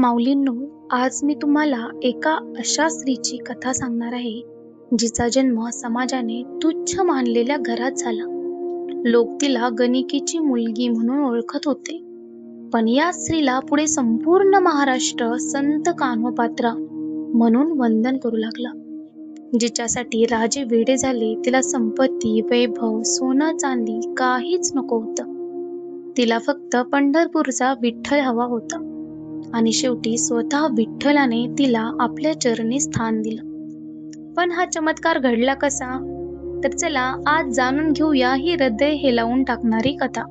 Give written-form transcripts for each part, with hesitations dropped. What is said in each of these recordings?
माऊलींनो, आज मी तुम्हाला एका अशा स्त्रीची कथा सांगणार आहे, जिचा जन्म समाजाने तुच्छ मानलेल्या घरात झाला. लोक तिला गणिकेची मुलगी म्हणून ओळखत होते. पण या स्त्रीला पुढे संपूर्ण महाराष्ट्र संत कान्होपात्रा म्हणून वंदन करू लागला. जिच्यासाठी राजे वेडे झाले, तिला संपत्ती, वैभव, सोनं चांदी काहीच नको होतं. तिला फक्त पंढरपूरचा विठ्ठल हवा होता. आणि शेवटी स्वतः विठ्ठलाने तिला आपल्या चरणी स्थान दिलं. पण हा चमत्कार घडला कसा? तर चला आज जाणून घेऊया ही हृदय हेलावून टाकणारी कथा.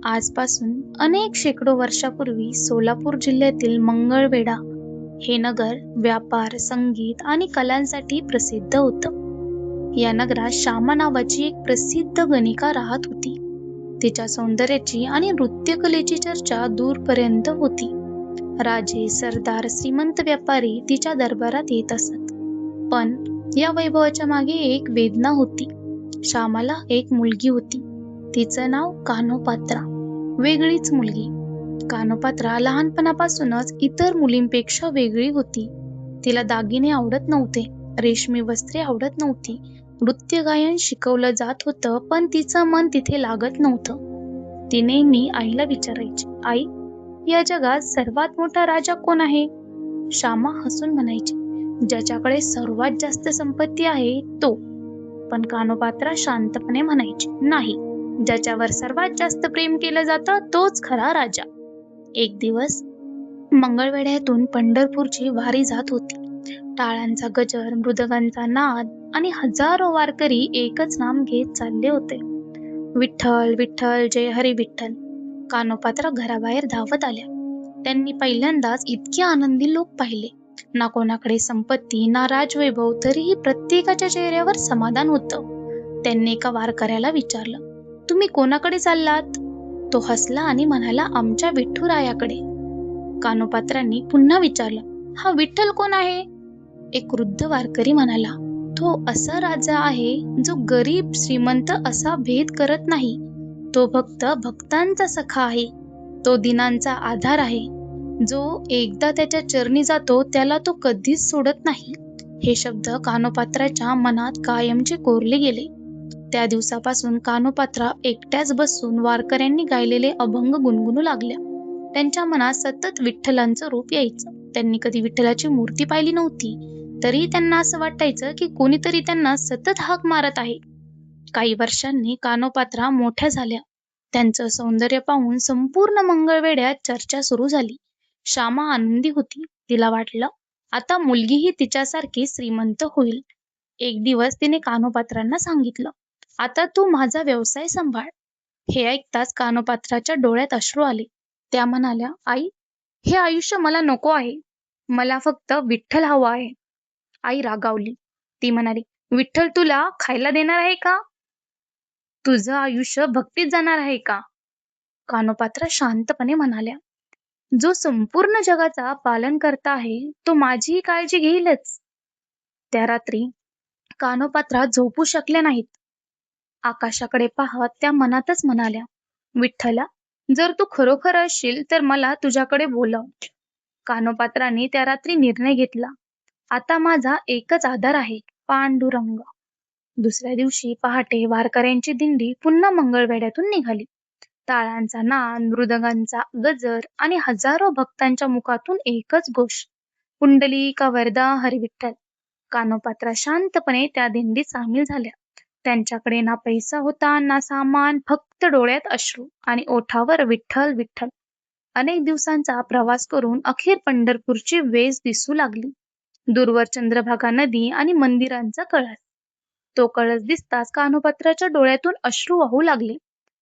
आजपासून अनेक शेकडो वर्षापूर्वी सोलापूर जिल्ह्यातील मंगळवेढा हे नगर व्यापार, संगीत आणि कलांसाठी प्रसिद्ध होतं. या नगरात श्यामा नावाची एक प्रसिद्ध गणिका राहत होती. तिच्या सौंदर्याची आणि नृत्यकलेची चर्चा दूरपर्यंत होती. राजे, सरदार, श्रीमंत व्यापारी तिच्या दरबारात येत असत. पण या वैभवाच्या मागे एक वेदना होती. श्यामाला एक मुलगी होती. तिचं नाव कान्होपात्रा. वेगळीच मुलगी. कान्होपात्रा लहानपणापासूनच इतर मुलींपेक्षा वेगळी होती. तिला दागिने आवडत नव्हते, रेशमी वस्त्रे आवडत नव्हती. नृत्य गायन शिकवलं जात होतं, पण तिचं मन तिथे लागत नव्हतं. ती नेहमी आईला विचारायची, आई, या जगात सर्वात मोठा राजा कोण आहे? श्यामा हसून म्हणायची, ज्याच्याकडे सर्वात जास्त संपत्ती आहे तो. पण कान्होपात्रा शांतपणे म्हणायची, नाही, ज्याच्यावर सर्वात जास्त प्रेम केलं जातं तोच खरा राजा. एक दिवस मंगळवेढ्यातून पंढरपूरची वारी जात होती. टाळांचा गजर, मृदंगांचा नाद आणि हजारो वारकरी एकच नाम घेत चालले होते, विठ्ठल विठ्ठल, जय हरी विठ्ठल. कान्होपात्रा घराबाहेर धावत आल्या. त्यांनी पहिल्यांदाच इतके आनंदी लोक पाहिले. ना कोणाकडे संपत्ती, ना राजवैभव, तरीही प्रत्येकाच्या चेहऱ्यावर समाधान होतं. त्यांनी एका वारकऱ्याला विचारलं, तुम्ही कोणाकडे चाललात? तो हसला आणि म्हणाला, आमच्या विठ्ठुरायाकडे. कान्होपात्रांनी पुन्हा विचारलं, हा विठ्ठल कोण आहे? एक वृद्ध वारकरी म्हणाला, तो असा राजा आहे जो गरीब श्रीमंत असा भेद करत नाही. तो भक्त भक्तांचा सखा आहे. तो दिनांचा आधार आहे. जो एकदा त्याच्या चरणी जातो त्याला तो कधीच सोडत नाही. हे शब्द कान्होपात्राच्या मनात कायमचे कोरले गेले. त्या दिवसापासून कान्होपात्रा एकट्याच बसून वारकऱ्यांनी गायलेले अभंग गुणगुणू लागल्या. त्यांच्या मनात सतत विठ्ठलांचं रूप यायचं. त्यांनी कधी विठ्ठलाची मूर्ती पाहिली नव्हती, तरी त्यांना असं वाटायचं की कोणीतरी त्यांना सतत हाक मारत आहे. काही वर्षांनी कान्होपात्रा मोठ्या झाल्या. त्यांचं सौंदर्य पाहून संपूर्ण मंगळवेढ्यात चर्चा सुरू झाली. श्यामा आनंदी होती. तिला वाटलं, आता मुलगीही तिच्यासारखी श्रीमंत होईल. एक दिवस तिने कान्होपात्रांना सांगितलं, आता तू माझा व्यवसाय सांभाळ. हे ऐकताच कान्होपात्राच्या डोळ्यात अश्रू आले. त्या म्हणाल्या, आई, हे आयुष्य मला नको आहे. मला फक्त विठ्ठल हवा आहे. आई रागावली. ती म्हणाली, विठ्ठल तुला खायला देणार आहे का? तुझं आयुष्य भक्तीत जाणार आहे का? कान्होपात्रा शांतपणे म्हणाल्या, जो संपूर्ण जगाचा पालन करता आहे तो माझीही काळजी घेईलच. त्या रात्री कान्होपात्रा झोपू शकल्या नाहीत. आकाशाकडे पाहत त्या मनातच म्हणाल्या, विठ्ठला, जर तू खरोखर असशील तर मला तुझ्याकडे बोलव. कान्होपात्राने त्या रात्री निर्णय घेतला, आता माझा एकच आधार आहे, पांडुरंग. दुसऱ्या दिवशी पहाटे वारकऱ्यांची दिंडी पुन्हा मंगळवेढ्यातून निघाली. टाळांचा नाद, मृदंगांचा गजर आणि हजारो भक्तांच्या मुखातून एकच घोष, पुंडलिका वरदा हरी विठ्ठल. कान्होपात्रा शांतपणे त्या दिंडीत सामील झाल्या. त्यांच्याकडे ना पैसा होता, ना सामान, फक्त डोळ्यात अश्रू आणि ओठावर विठ्ठल विठ्ठल. अनेक दिवसांचा प्रवास करून अखेर पंढरपूरची वेस दिसू लागली. दूरवर चंद्रभागा नदी आणि मंदिरांचा कळस. तो कळस दिसताच कान्होपात्राच्या डोळ्यातून अश्रू वाहू लागले.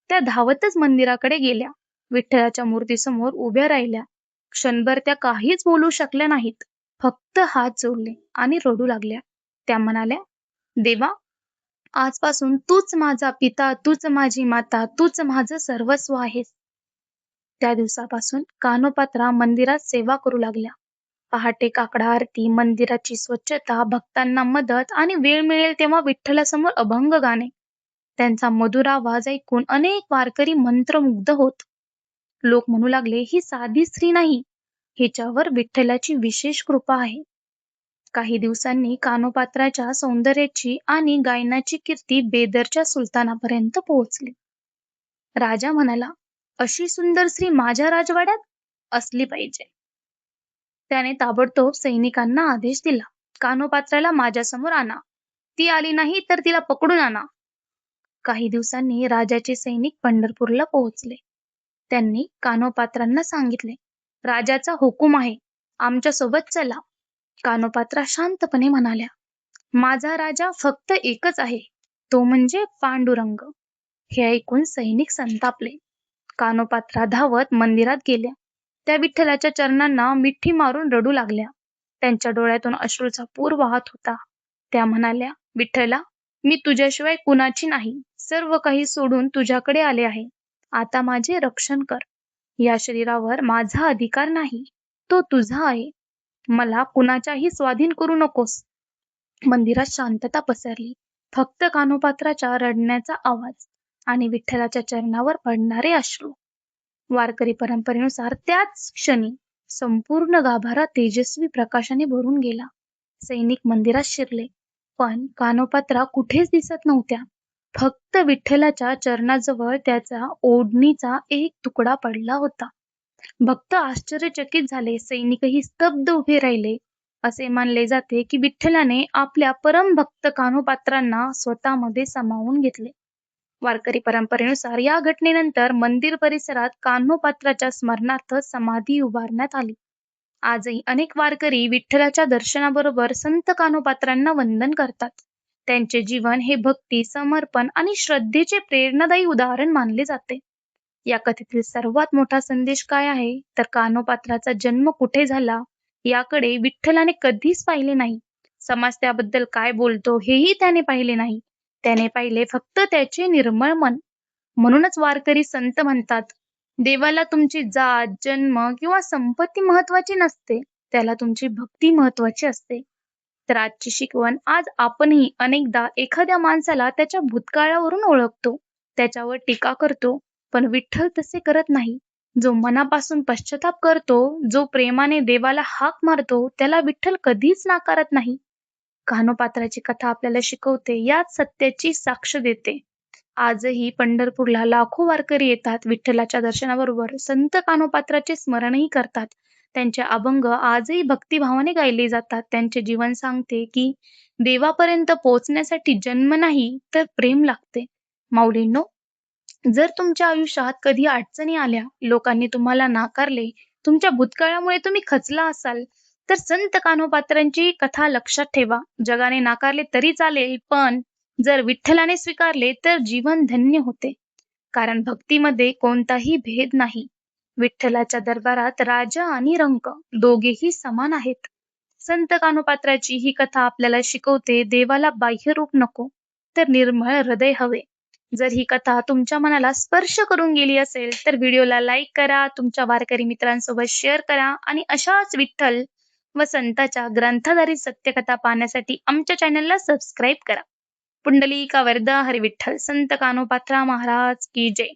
त्या धावतच मंदिराकडे गेल्या. विठ्ठलाच्या मूर्तीसमोर उभ्या राहिल्या. क्षणभर त्या काहीच बोलू शकल्या नाहीत. फक्त हात जोडले आणि रडू लागल्या. त्या म्हणाल्या, देवा, आजपासून तूच माझा पिता, तूच माझी माता, तूच माझं सर्वस्व आहेस. त्या दिवसापासून कान्होपात्रा मंदिरात सेवा करू लागल्या. पहाटे काकडा आरती, मंदिराची स्वच्छता, भक्तांना मदत आणि वेळ मिळेल तेव्हा विठ्ठलासमोर अभंग गाणे. त्यांचा मधुर आवाज ऐकून अनेक वारकरी मंत्रमुग्ध होत. लोक म्हणू लागले, ही साधी स्त्री नाही, हिच्यावर विठ्ठलाची विशेष कृपा आहे. काही दिवसांनी कानोपात्राच्या सौंदर्याची आणि गायनाची कीर्ती बेदरच्या सुलतानापर्यंत पोहोचली. राजा म्हणाला, अशी सुंदर स्त्री माझ्या राजवाड्यात असली पाहिजे. त्याने ताबडतोब सैनिकांना आदेश दिला, कानोपात्राला माझ्यासमोर आणा. ती आली नाही तर तिला पकडून आणा. काही दिवसांनी राजाचे सैनिक पंढरपूरला पोहोचले. त्यांनी कानोपात्रांना सांगितले, राजाचा हुकूम आहे, आमच्या सोबत चला. कानोपात्रा शांतपणे म्हणाल्या, माझा राजा फक्त एकच आहे, तो म्हणजे पांडुरंग. हे ऐकून सैनिक संतापले. कानोपात्रा धावत मंदिरात गेल्या. त्या विठ्ठलाच्या चरणांना मिठी मारून रडू लागल्या. त्यांच्या डोळ्यातून अश्रूचा पूर वाहत होता. त्या म्हणाल्या, विठ्ठला, मी तुझ्याशिवाय कुणाची नाही. सर्व काही सोडून तुझ्याकडे आले आहे. आता माझे रक्षण कर. या शरीरावर माझा अधिकार नाही, तो तुझा आहे. मला कुणाच्याही स्वाधीन करू नकोस. मंदिरात शांतता पसरली. फक्त कानोपात्राच्या रडण्याचा आवाज आणि विठ्ठलाच्या चरणावर पडणारे अश्रू. वारकरी परंपरेनुसार त्याच क्षणी संपूर्ण गाभारा तेजस्वी प्रकाशाने भरून गेला. सैनिक मंदिरात शिरले, पण कानोपात्रा कुठेच दिसत नव्हत्या. फक्त विठ्ठलाच्या चरणाजवळ त्याचा ओढणीचा एक तुकडा पडला होता. भक्त आश्चर्यचकित झाले. सैनिकही स्तब्ध उभे राहिले. असे मानले जाते की विठ्ठलाने आपल्या परमभक्त कानोपात्रांना स्वतःमध्ये सामावून घेतले. वारकरी परंपरेनुसार या घटनेनंतर मंदिर परिसरात कान्होपात्राच्या स्मरणार्थ समाधी उभारण्यात आली. आजही अनेक वारकरी विठ्ठलाच्या दर्शनाबरोबर संत कान्होपात्रांना वंदन करतात. त्यांचे जीवन हे भक्ती, समर्पण आणि श्रद्धेचे प्रेरणादायी उदाहरण मानले जाते. या कथेतील सर्वात मोठा संदेश काय आहे तर कान्होपात्राचा जन्म कुठे झाला याकडे विठ्ठलाने कधीच पाहिले नाही. समाज त्याबद्दल काय बोलतो हेही त्याने पाहिले नाही. त्याने पाहिले फक्त त्याचे निर्मळ मन. म्हणूनच वारकरी संत म्हणतात, देवाला तुमची जात, जन्म किंवा संपत्ती महत्वाची नसते, त्याला तुमची भक्ती महत्वाची असते. तर आजची शिकवण, आज आपणही अनेकदा एखाद्या माणसाला त्याच्या भूतकाळावरून ओळखतो, त्याच्यावर टीका करतो, पण विठ्ठल तसे करत नाही. जो मनापासून पश्चाताप करतो, जो प्रेमाने देवाला हाक मारतो, त्याला विठ्ठल कधीच नाकारत नाही. कान्होपात्राची कथा आपल्याला शिकवते, याच सत्याची साक्ष देते. आजही पंढरपूरला लाखो वारकरी येतात. विठ्ठलाच्या दर्शनाबरोबर संत कान्होपात्राचे स्मरणही करतात. त्यांचे अभंग आजही भक्तिभावाने गायले जातात. त्यांचे जीवन सांगते की देवापर्यंत पोहोचण्यासाठी जन्म नाही तर प्रेम लागते. माऊलींनो, जर तुमच्या आयुष्यात कधी अडचणी आल्या, लोकांनी तुम्हाला नाकारले, तुमच्या भूतकाळामुळे तुम्ही खचला असाल, तर संत कान्होपात्रांची कथा लक्षात ठेवा. जगाने नाकारले तरी चालेल, पण जर विठ्ठलाने स्वीकारले तर जीवन धन्य होते. कारण भक्तीमध्ये कोणताही भेद नाही. विठ्ठलाच्या दरबारात राजा आणि रंक दोघेही समान आहेत. संत कान्होपात्राची ही कथा आपल्याला शिकवते, देवाला बाह्य रूप नको, तर निर्मळ हृदय हवे. जर ही कथा तुमच्या मनाला स्पर्श करून गेली असेल तर व्हिडिओला लाईक करा, तुमच्या वारकरी मित्रांसोबत शेअर करा आणि अशाच विठ्ठल व संतांच्या ग्रंथाधारित सत्यकथा पाहण्यासाठी आमच्या चॅनलला सबस्क्राईब करा. पुंडलिका वरदा हरी विठ्ठल. संत कान्होपात्रा महाराज की जय.